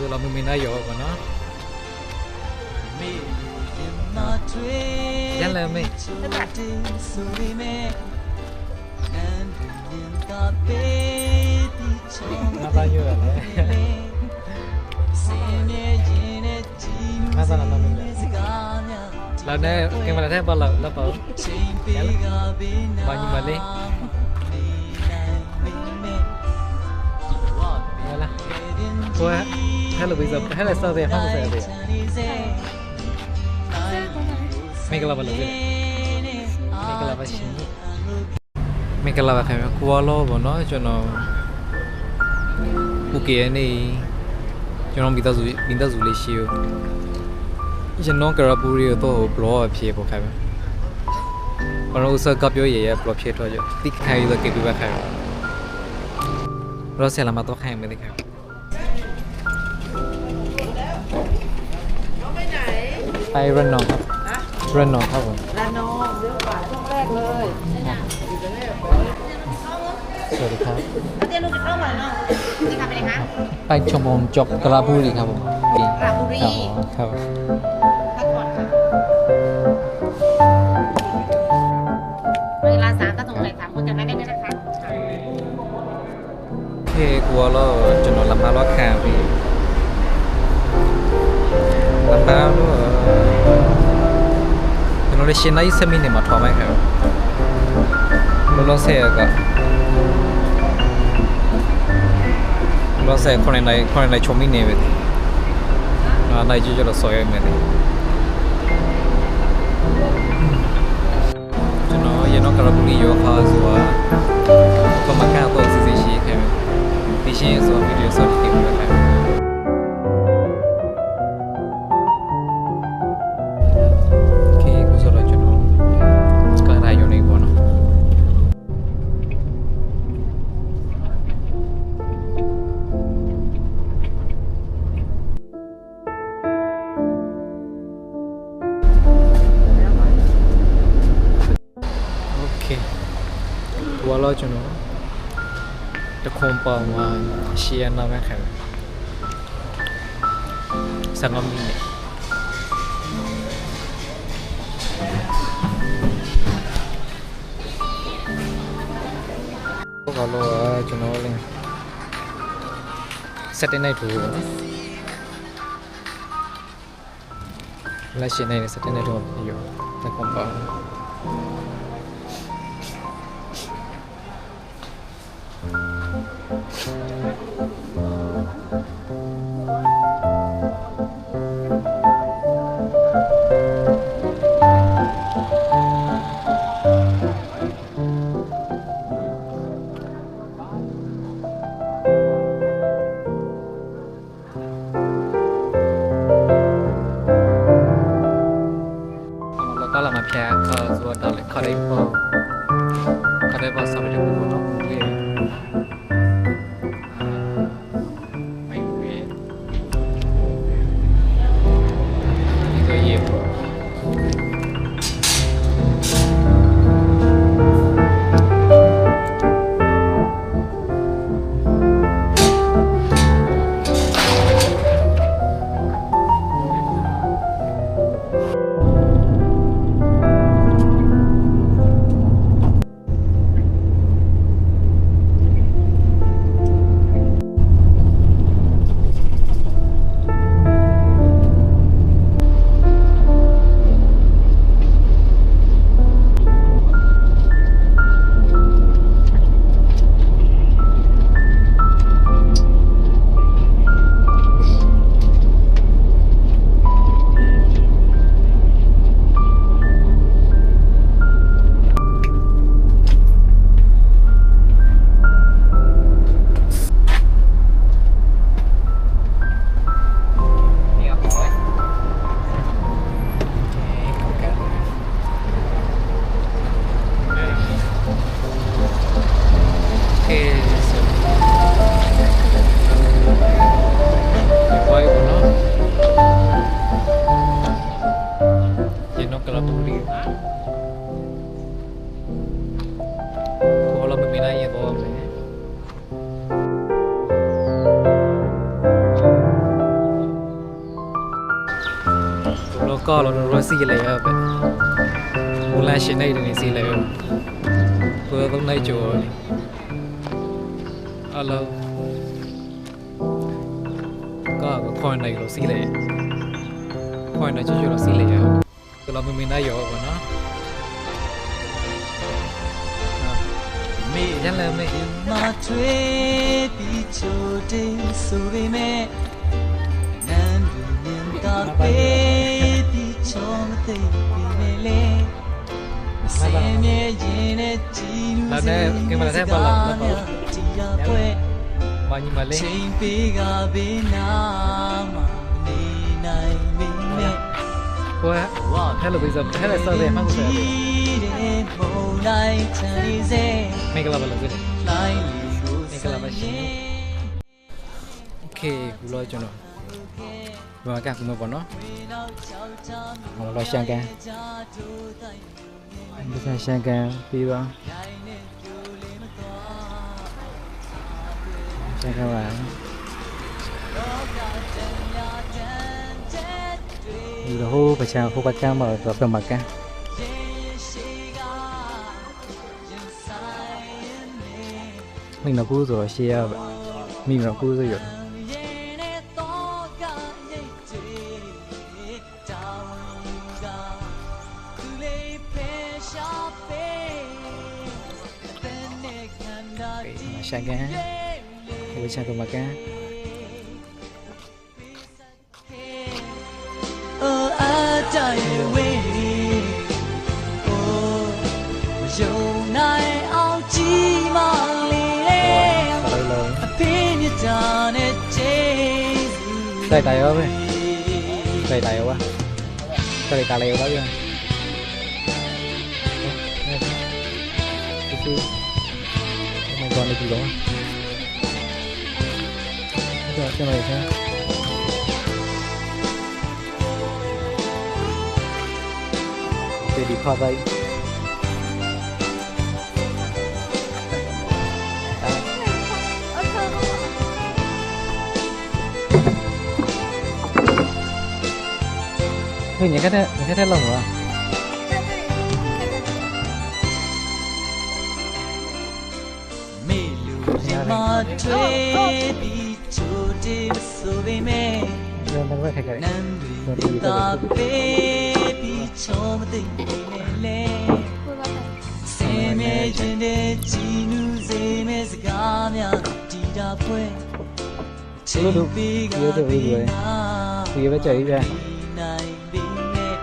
ဆိုတော့မမင်းသားရောပေါ့နော်ရလည်းမေးငါသားရောရတယ်ငါသားနာမည်လာနဲ့ကင်မရာထဲပါလာပါဘာညီမလေးလာကိုဟဲ့လိုပြီးဆိုဟဲ့လက်စောတဲ့ဟာမဆက်တဲ့မင်္ဂလာပါလို့မင်္ဂလာပါရှင်မင်္ဂလာပါခင်ဗျာကိုဝါလောပေါ့နော်ကျွန်တော်โอเคနေကျွန်တော်မိသားစုလေးရှိဦးကျွန်တော်ကရပူရီတော့ဘလော့အဖြစ်ပေါ့ခင်ဗျာဘာလို့စကပြောရရဘလော့ဖြစ်တော့ကြတိခိုင်ရကေပြပါခင်ဗျာရောဆယ်လာမတော့ခိုင်မယ်ခင်ဗျာไปรันนองครับรันนองครับผมรันนองเรื่องขวาช่วงแรกเลยสวัสดีครับเรียนรู้จะเข้ามาเนาะนี่ทำอะไรคะไปชมรมจบกระบุรีครับผมกระบุรีครับพักผ่อนครับเวลา3ก็ตรงไหน3คนจำได้ไหมนะคะโอเคกลัวแล้วจนเราลำมาล้อขาพี่ลำมาด้วยကျွန်တော်လည်းရှင်းလိုက်7မိနစ်မှာထွားမိုက်ခဲ့တော့လောဆယ်ကလောဆယ်9နိုင်6မိနစ်ပဲနော်နိုင်ကြည့်ကြလို့ဆော်ရမယ်ကျွန်တော်ရနောကရပူလီယောခါဆိုတာပမကတော့စီစီရှိခဲ့ပြီဒီရှင်းဆိုဗီဒီယိုဆော့ပြီးပြခဲ့ဝါလာကျွန်တော်တခွန်ပေါမှာရှီယနာပဲခံစံမမီနဲ့ဘာလို့ကျွန်တော်လည်း7 night ထိုးပါနော်လက်ရှိနေ7 night ထိုးပြီးရောတခွန်ပေါก็เรามาแพ้ส่วนตอนเล็กเขาได้พอสอบไปถึงคนน้องเรียน ကားလို့တော့စီလေရပဲဟိုလာရှင်နေတယ်စီလေရကိုယ်တော့နိုင်ကြော်အလောကားကိုခွန်နေလို့စီလေခွန်နေချို့လို့စီလေရကလမမင်းနိုင်ရောပါနော်မေရလမေမထွေးပြီးချိုတင်ဆိုပေမဲ့နန်းသူမြင်တာပေးပြီးချောမသိပြီလေစင်မြဲရင်နဲ့ကြည်လူစေကင်မရာထဲပါလာတော့မာညီမလေးချိန်ပေးကဘေးနာမှာနေနိုင်ပြီနဲ့ကိုယ်ဟဲ့လိုပေးစဟဲ့ဆောက်တယ်မှတ်ကိုတယ်မုန်တိုင်းချန်နေစေမင်္ဂလာပါလို့ပြောတယ်လိုင်းလီကိုမင်္ဂလာပါရှင်โอเคဘူးလို့ကျွန်တော်ဘာကကူမပေါ့နော်ဟောလောရှန်ကန်ဒီရှန်ကန်ပြီးပါရှန်ကန်ပါဒီတော့ဟိုပချာဟိုဘက်ကမ်းမှာတော့ပြမကန်မိနကူဆိုတော့ရှေ့ရပါမိနကူဆိုရရှန်ကန်ဟိုချက်ကမကန်Oh I die away Oh ယုံနိုင်အောင်ကြည်မလေးအဖေမြတ်တာနဲ့ကျေးဇူးတိုက်တယ်ရောပဲတိုက်တယ်ရောပါတိုက်တယ်ရောပါပြန်ဒီမကောင်းနေပြီတော့အဲ့တော့ကျွန်တော်ရယ်ဒီခါတိုင်းဟိညကတဲ့လောက်ပါမေလူမထွေးပြီးချိုတင်ဆိုပေမဲ့ကျွန်တော်ခက်ခဲနန်းတွေတာပေးပြီးချောမသိနေလေစင်မဲခြင်းတဲ့ကြည်နူးစေမဲ့စကားများတီတာပွဲချိန်ပေးကဘေးနာဒီပဲကြိုက်ပြီနိုင်ပြီနဲ့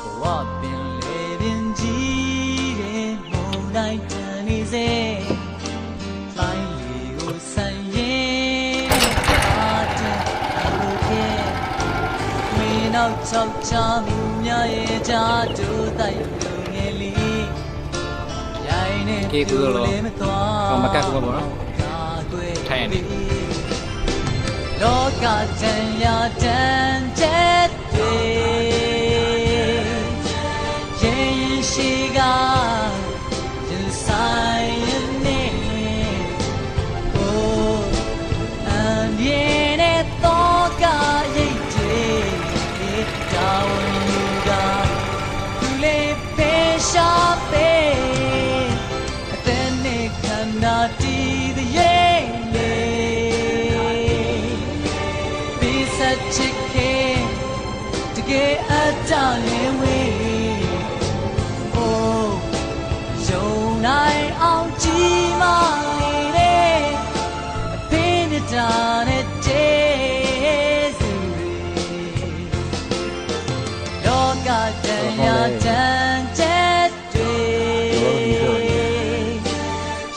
ဘဝပင်လေပင်ကြီးတဲ့မုန်တိုင်းတန်နေစေလိုင်းလီကိုဆန်ရင်အာတဲ့လိုခဲ့နောက်ချောက်ချမှုများရဲ့ကြတို့တိုက်လို့ငယ်လေးရိုင်းနေကေကူတော့မကတ်ကူပေါ့နော်ထိုင်နေလောကတန်ရာတန်တဲ့တွေရင်ရှိကရင်ဆိုင်နေโอ้အန်ပြေနဲ့တော့ကရိတ်တွေတာဝန်ယူကသူလေးဖေးရှာပေးအသက်နဲ့ခန္ဓာတည်တဲ့ရဲ့လေပြီးဆက်ချစ်ခဲ့တကယ်အတားလေးဝေးအိုးယုံနိုင်အောင်ကြည်မလေးတဲ့အဖေးမြတ်တာနဲ့တန်ရာတန်တဲ့တွေ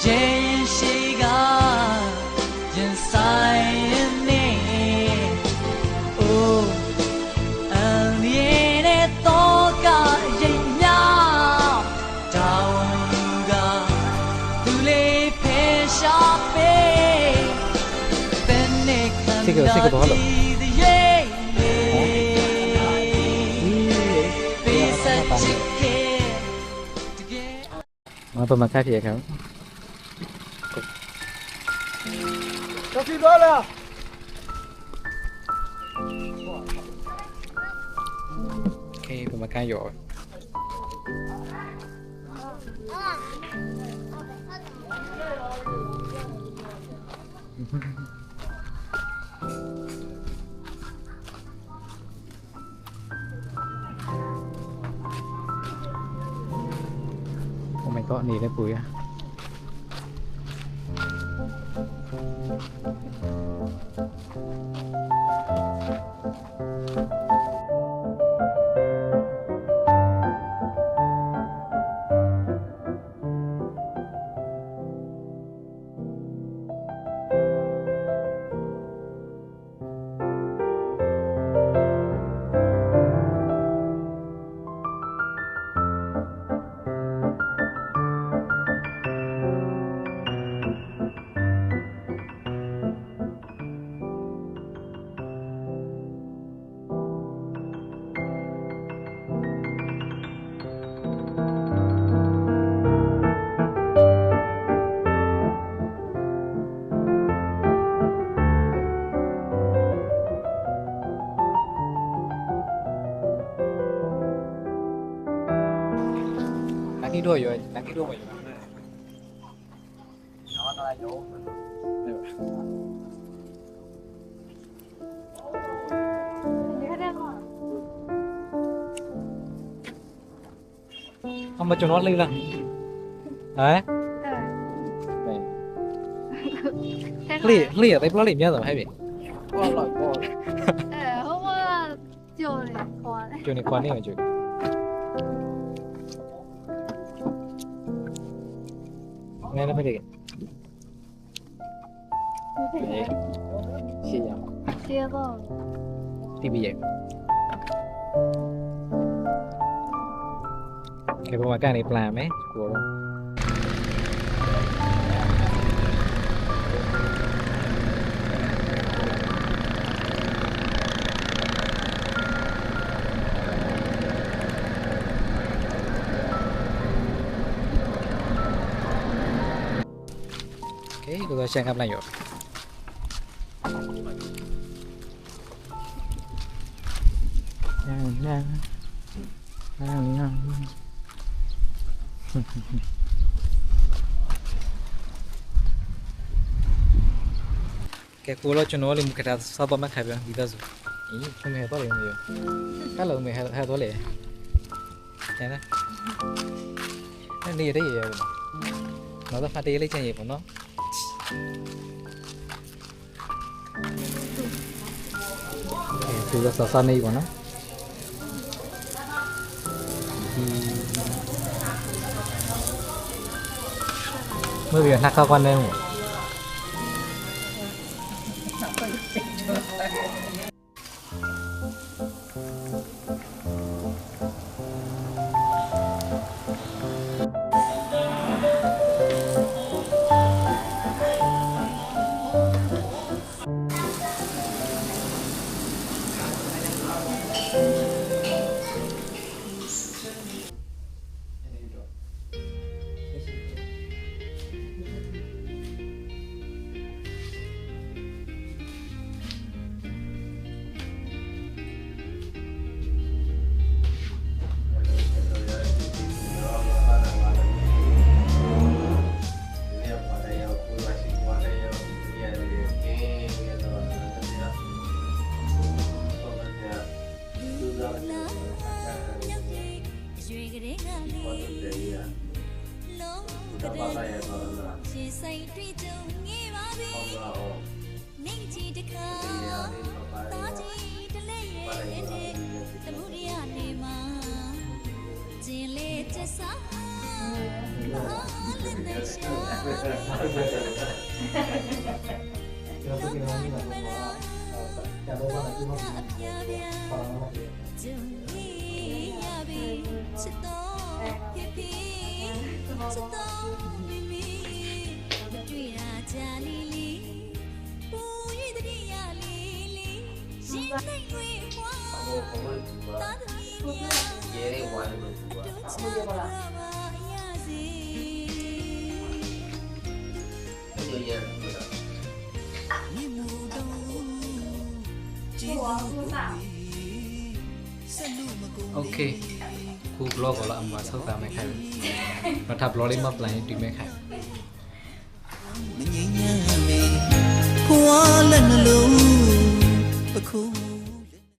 ရင်ရှိကရင်ဆိုင်နေအိုးအန်ရင်းနဲ့တော့ကရိတ်များတောင်းယူကသူလေးဖေးရှာပေးတဲ့နဲ့ခံတာมาประมาณค่าเพียครับจะสิบล้อแล้ว เคผมมาใกล้หยอโอ้ my god นี่ได้ปุ๋ยอ่ะนักที่ด้วยอยู่นักที่ด้วยอยู่เอามาจนนอนเลยล่ะฮะเลี่ยไปเพราะเลี่ยเหรอให้พี่ ဟုတ်ပါဘောဟိုကကြော်တယ်ခေါ်တယ် จูนี่ควานนี่เหรอจูไงนะพี่เด็กเชี่ย ရှင်းတော့ ทีวีแกพอมาใกล้ในปลาไหมกลัวแล้วโอเคกูจะเช็คครับนายอยู่แกกูเราจนว่าลิมุกระดาษซาบะมาขายไปดีด้าซูอีคุณเห็นตัวเลยมั้ยถ้าเราไม่เห็นตัวเลยใช่ไหมนั่นดีได้ยังเราต้องฟาดได้เลยใช่ไหมผมเนาะคือจะสั่นๆนี่ก่อนนะเมื่อเวียนนักเข้ากันได้หมด โอเคกูบล็อกแล้วเอามาเข้าตามไม่ใครมาทับบล็อกได้มาปลายดีไม่ใคร မငြိမ်းချမ်းမေဖွာလက်နှလုံးပခု